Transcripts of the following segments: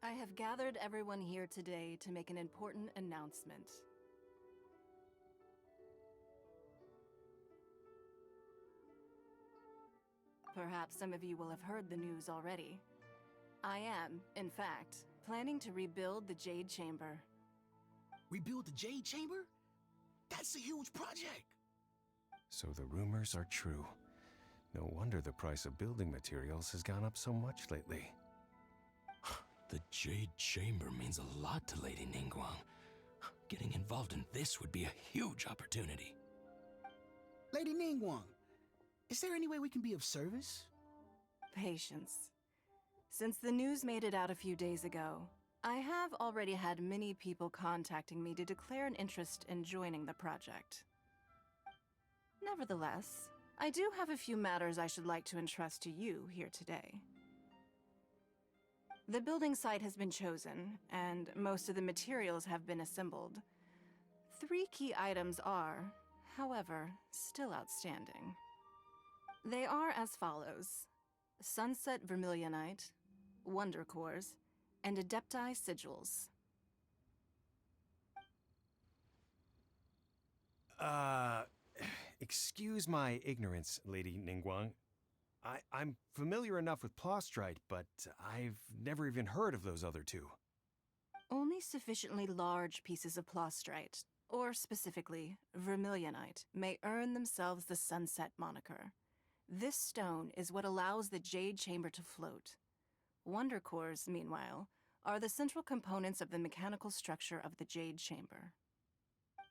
I have gathered everyone here today to make an important announcement. Perhaps some of you will have heard the news already. I am, in fact, planning to rebuild the Jade Chamber. Rebuild the Jade Chamber? That's a huge project! So the rumors are true. No wonder the price of building materials has gone up so much lately. The Jade Chamber means a lot to Lady Ningguang. Getting involved in this would be a huge opportunity. Lady Ningguang, is there any way we can be of service? Patience. Since the news made it out a few days ago, I have already had many people contacting me to declare an interest in joining the project. Nevertheless, I do have a few matters I should like to entrust to you here today. The building site has been chosen, and most of the materials have been assembled. 3 key items are, however, still outstanding. They are as follows: Sunset Vermilionite, Wonder Cores, and Adepti Sigils. Excuse my ignorance, Lady Ningguang. I'm familiar enough with Plostrite, but I've never even heard of those other 2. Only sufficiently large pieces of Plostrite, or specifically Vermilionite, may earn themselves the Sunset moniker. This stone is what allows the Jade Chamber to float. Wonder Cores, meanwhile, are the central components of the mechanical structure of the Jade Chamber.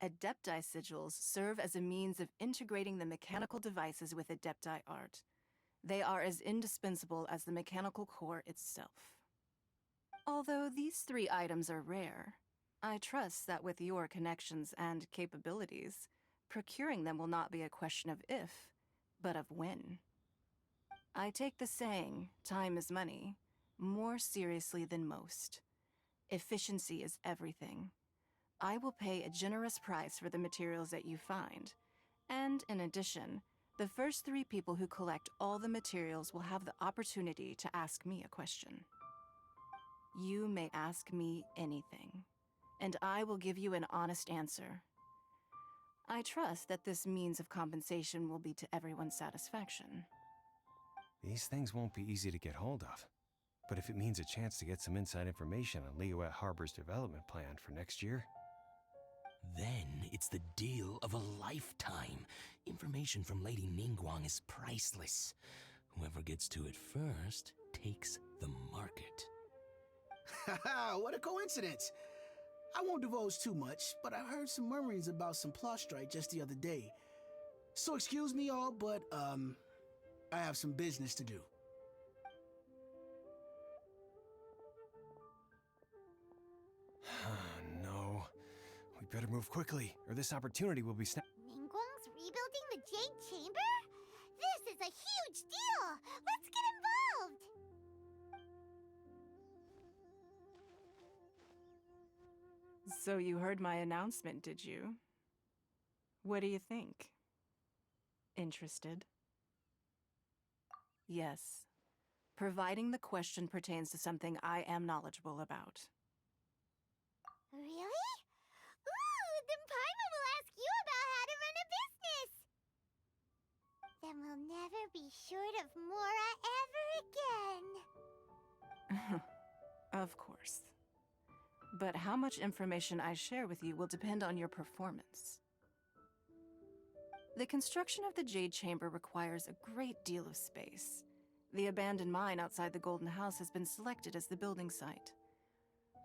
Adepti Sigils serve as a means of integrating the mechanical devices with Adepti art. They are as indispensable as the mechanical core itself. Although these 3 items are rare, I trust that with your connections and capabilities, procuring them will not be a question of if, but of when. I take the saying, time is money, more seriously than most. Efficiency is everything. I will pay a generous price for the materials that you find, and in addition, the first 3 people who collect all the materials will have the opportunity to ask me a question. You may ask me anything, and I will give you an honest answer. I trust that this means of compensation will be to everyone's satisfaction. These things won't be easy to get hold of. But if it means a chance to get some inside information on Liyuet Harbor's development plan for next year... Then it's the deal of a lifetime. Information from Lady Ningguang is priceless. Whoever gets to it first takes the market. Haha, what a coincidence! I won't divulge too much, but I heard some murmurings about some Plostrite just the other day. So excuse me all, but, I have some business to do. No. We better move quickly, or this opportunity will be Ningguang's rebuilding the Jade Chamber? This is a huge deal! Let's get involved! So you heard my announcement, did you? What do you think? Interested? Yes. Providing the question pertains to something I am knowledgeable about. Really? Ooh, then Paimon will ask you about how to run a business! Then we'll never be short of Mora ever again. Of course. But how much information I share with you will depend on your performance. The construction of the Jade Chamber requires a great deal of space. The abandoned mine outside the Golden House has been selected as the building site.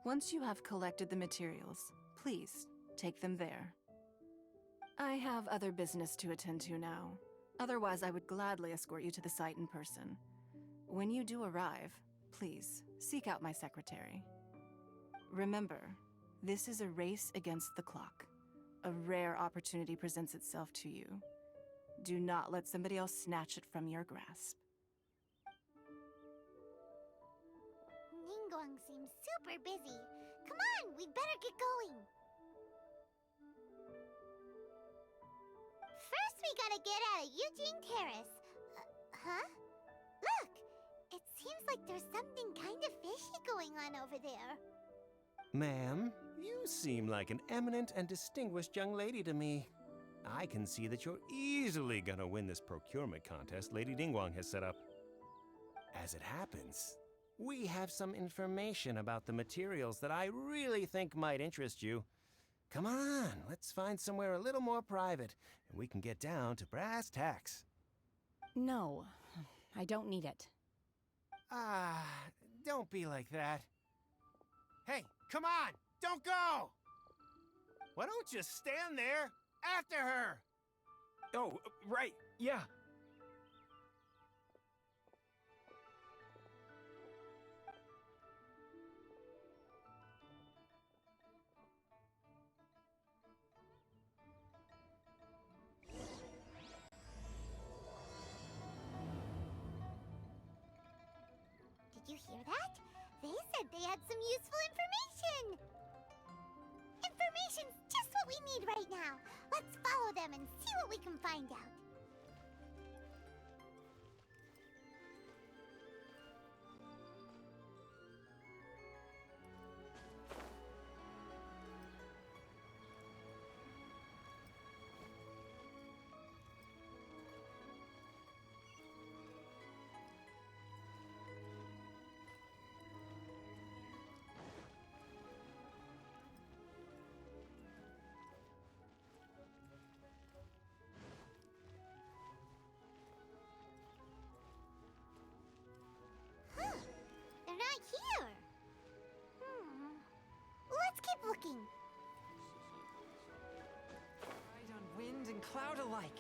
Once you have collected the materials, please take them there. I have other business to attend to now. Otherwise, I would gladly escort you to the site in person. When you do arrive, please seek out my secretary. Remember, this is a race against the clock. A rare opportunity presents itself to you. Do not let somebody else snatch it from your grasp. Ningguang seems super busy. Come on, we better get going. First, we gotta get out of Eugene Terrace. Huh? Look! It seems like there's something kind of fishy going going on over there? Ma'am, you seem like an eminent and distinguished young lady to me. I can see that you're easily gonna win this procurement contest Lady Ningguang has set up. As it happens, we have some information about the materials that I really think might interest you. Come on, let's find somewhere a little more private, and we can get down to brass tacks. No, I don't need it. Ah, don't be like that. Hey, come on! Don't go! Why don't you stand there after her? Oh, right, yeah. Did you hear that? They said they had some useful information! Information's just what we need right now. Let's follow them and see what we can find out. Huh. They're not here. Let's keep looking. Ride on wind and cloud alike.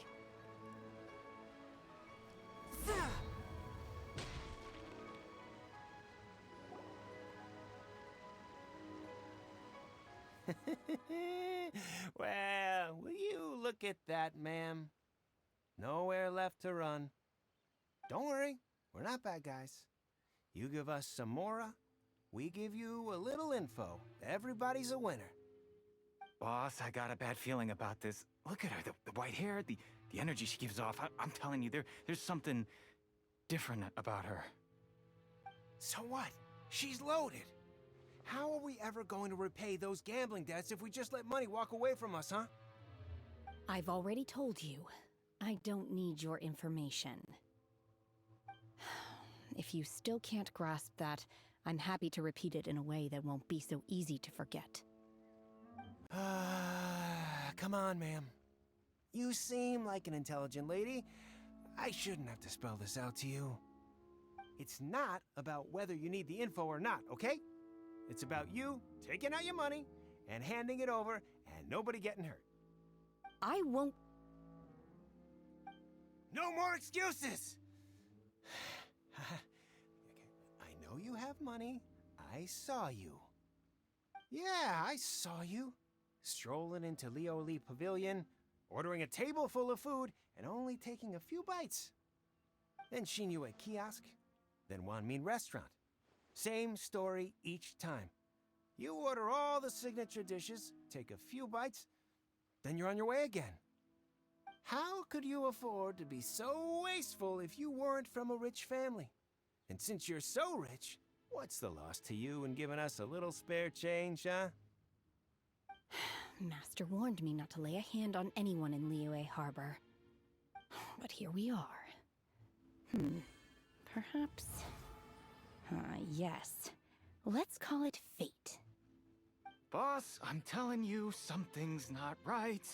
Well, will you look at that, ma'am? Nowhere left to run. Don't worry, we're not bad guys. You give us some mora, we give you a little info. Everybody's a winner. Boss, I got a bad feeling about this. Look at her, the white hair, the energy she gives off. I'm telling you, there's something different about her. So what? She's loaded. How are we ever going to repay those gambling debts if we just let money walk away from us, huh? I've already told you, I don't need your information. If you still can't grasp that, I'm happy to repeat it in a way that won't be so easy to forget. Come on, ma'am. You seem like an intelligent lady. I shouldn't have to spell this out to you. It's not about whether you need the info or not, okay? It's about you taking out your money and handing it over and nobody getting hurt. I won't. No more excuses! I know you have money. I saw you. Yeah, I saw you. Strolling into Leo Lee Pavilion, ordering a table full of food, and only taking a few bites. Then Shinyu at kiosk, then Wanmin restaurant. Same story each time. You order all the signature dishes, take a few bites, then you're on your way again. How could you afford to be so wasteful if you weren't from a rich family? And since you're so rich, what's the loss to you in giving us a little spare change, huh? Master warned me not to lay a hand on anyone in Liyue Harbor. But here we are. Perhaps... yes. Let's call it fate. Boss, I'm telling you, something's not right.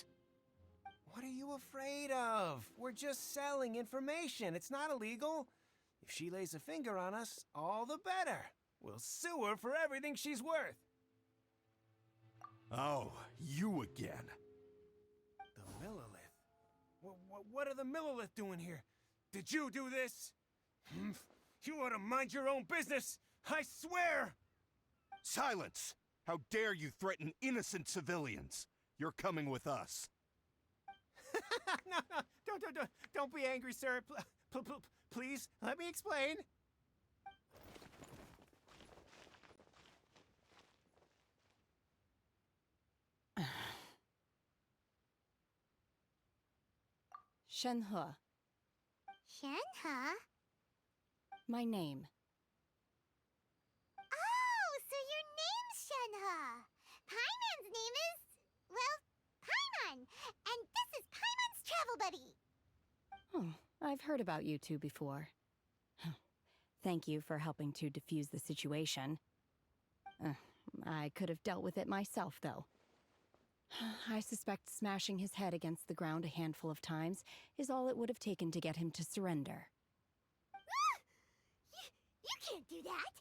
What are you afraid of? We're just selling information. It's not illegal. If she lays a finger on us, all the better. We'll sue her for everything she's worth. Oh, you again. The Millilith? What are the Millilith doing here? Did you do this? You ought to mind your own business! I swear! Silence! How dare you threaten innocent civilians? You're coming with us. No, don't be angry, sir. Please, let me explain. Shenhe, Shenhe? my name. Paimon's name is, well, Paimon. And this is Paimon's travel buddy. Oh, I've heard about you two before. Thank you for helping to defuse the situation. I could have dealt with it myself, though. I suspect smashing his head against the ground a handful of times is all it would have taken to get him to surrender. You can't do that.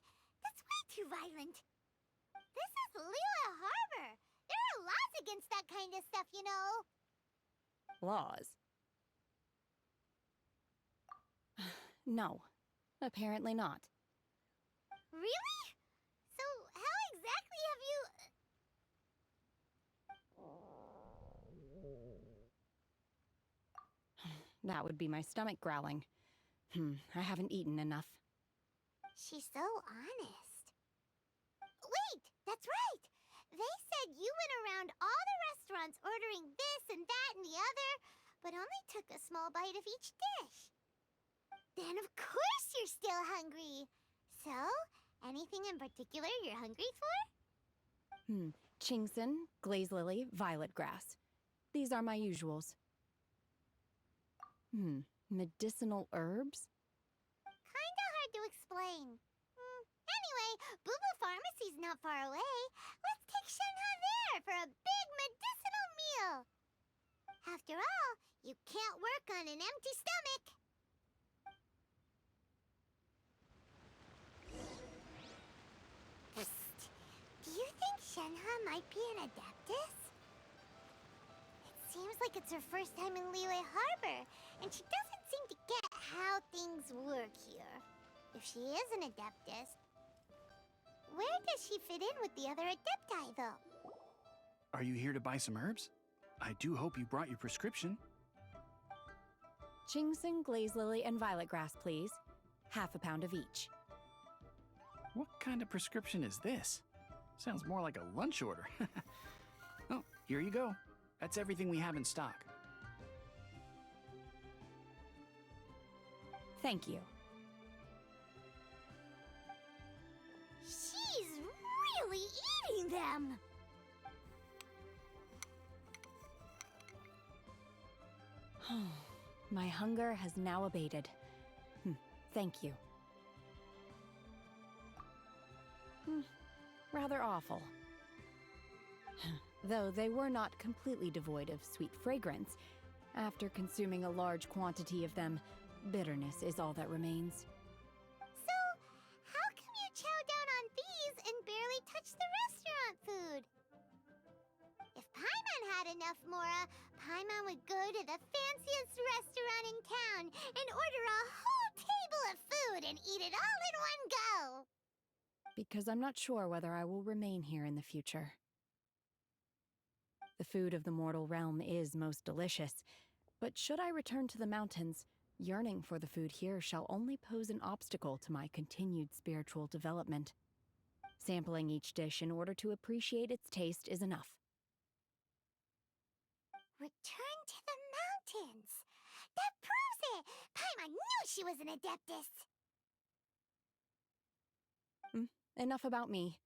That's way too violent. This is Liyue Harbor. There are laws against that kind of stuff, you know. Laws? No, apparently not. Really? So how exactly have you... That would be my stomach growling. I haven't eaten enough. She's so honest. Wait, that's right. They said you went around all the restaurants ordering this and that and the other, but only took a small bite of each dish. Then of course you're still hungry. So, anything in particular you're hungry for? Chingson, glaze lily, violet grass. These are my usuals. Medicinal herbs? Kinda hard to explain. Anyway, Bubu Pharmacy's not far away. Let's take Shenhe there for a big medicinal meal. After all, you can't work on an empty stomach. Psst. Do you think Shenhe might be an Adeptus? It seems like it's her first time in Liyue Harbor, and she doesn't seem to get how things work here. If she is an Adeptus, where does she fit in with the other Adepti, though? Are you here to buy some herbs? I do hope you brought your prescription. Chingson, glaze lily, and violet grass, please. Half a pound of each. What kind of prescription is this? Sounds more like a lunch order. Oh, here you go. That's everything we have in stock. Thank you. She's really eating them! My hunger has now abated. Thank you. Rather awful. Though they were not completely devoid of sweet fragrance, after consuming a large quantity of them, bitterness is all that remains. So, how come you chow down on these and barely touch the restaurant food? If Paimon had enough Mora, Paimon would go to the fanciest restaurant in town and order a whole table of food and eat it all in one go! Because I'm not sure whether I will remain here in the future. The food of the mortal realm is most delicious, but should I return to the mountains, yearning for the food here shall only pose an obstacle to my continued spiritual development. Sampling each dish in order to appreciate its taste is enough. Return to the mountains! That proves it! Paimon knew she was an Adeptus! Enough about me.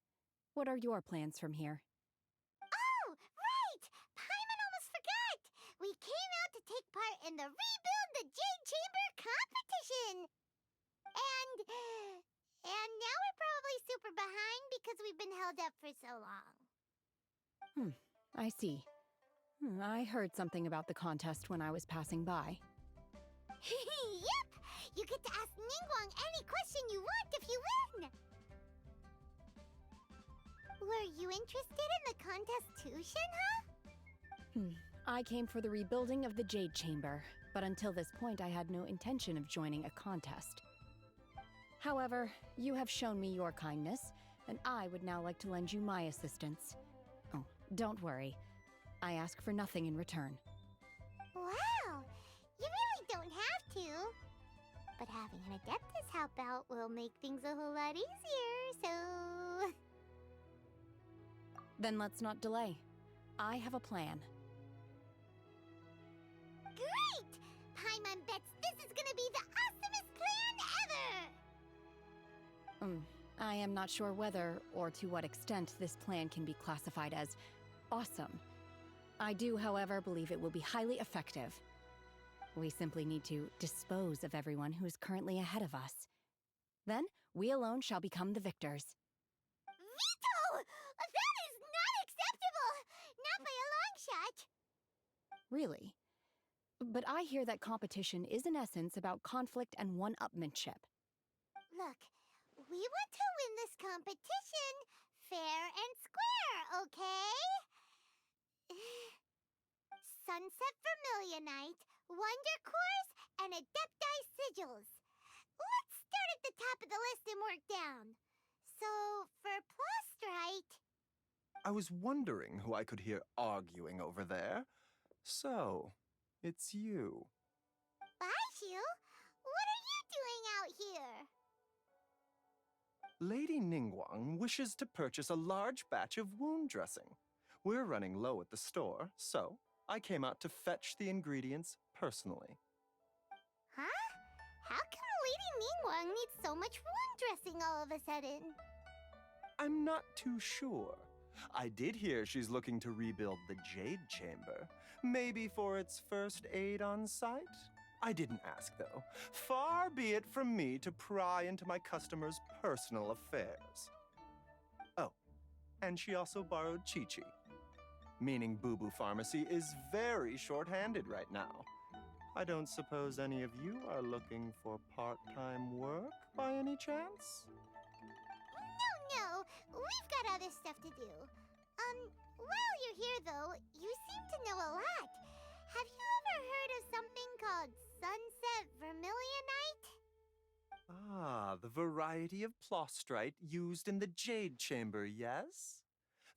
What are your plans from here? Oh, right! Paimon almost forgot! We came out to take part in the Rebuild the Jade Chamber competition! And now we're probably super behind because we've been held up for so long. I see. I heard something about the contest when I was passing by. Yep! You get to ask Ningguang any question you want if you win! Were you interested in the contest too, Shenhe? I came for the rebuilding of the Jade Chamber, but until this point I had no intention of joining a contest. However, you have shown me your kindness, and I would now like to lend you my assistance. Oh, don't worry. I ask for nothing in return. Wow! You really don't have to. But having an Adeptus help out will make things a whole lot easier, so... Then let's not delay. I have a plan. Great! Paimon bets this is gonna be the awesomest plan ever! I am not sure whether or to what extent this plan can be classified as awesome. I do, however, believe it will be highly effective. We simply need to dispose of everyone who is currently ahead of us. Then, we alone shall become the victors. Veto! That is not acceptable! Not by a long shot! Really? But I hear that competition is in essence about conflict and one-upmanship. Look, we want to win this competition fair and square, okay? Sunset Vermilionite, Wonder Cores, and Adepti Sigils. Let's start at the top of the list and work down. So, for Plostrite... I was wondering who I could hear arguing over there. So, it's you. Baizhu, what are you doing out here? Lady Ningguang wishes to purchase a large batch of wound dressing. We're running low at the store, so I came out to fetch the ingredients personally. Huh? How come Lady Ningguang needs so much wound dressing all of a sudden? I'm not too sure. I did hear she's looking to rebuild the Jade Chamber. Maybe for its first aid on site? I didn't ask, though. Far be it from me to pry into my customers' personal affairs. Oh, and she also borrowed Chi-Chi. Meaning Boo Boo Pharmacy is very short-handed right now. I don't suppose any of you are looking for part-time work by any chance? No, we've got other stuff to do. While you're here, though, you seem to know a lot. Have you ever heard of something called Sunset Vermilionite? Ah, the variety of plostrite used in the Jade Chamber, yes?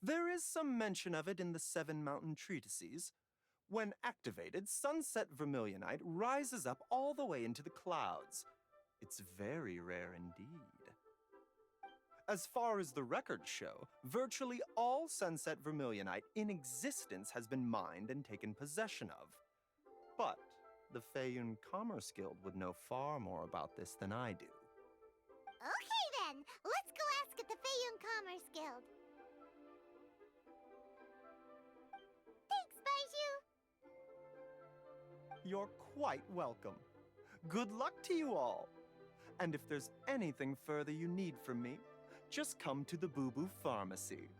There is some mention of it in the Seven Mountain Treatises. When activated, Sunset Vermilionite rises up all the way into the clouds. It's very rare indeed. As far as the records show, virtually all Sunset Vermilionite in existence has been mined and taken possession of. But the Feiyun Commerce Guild would know far more about this than I do. Okay then, let's go ask at the Feiyun Commerce Guild. Thanks, Baizhu. You're quite welcome. Good luck to you all. And if there's anything further you need from me, just come to the Boo Boo Pharmacy.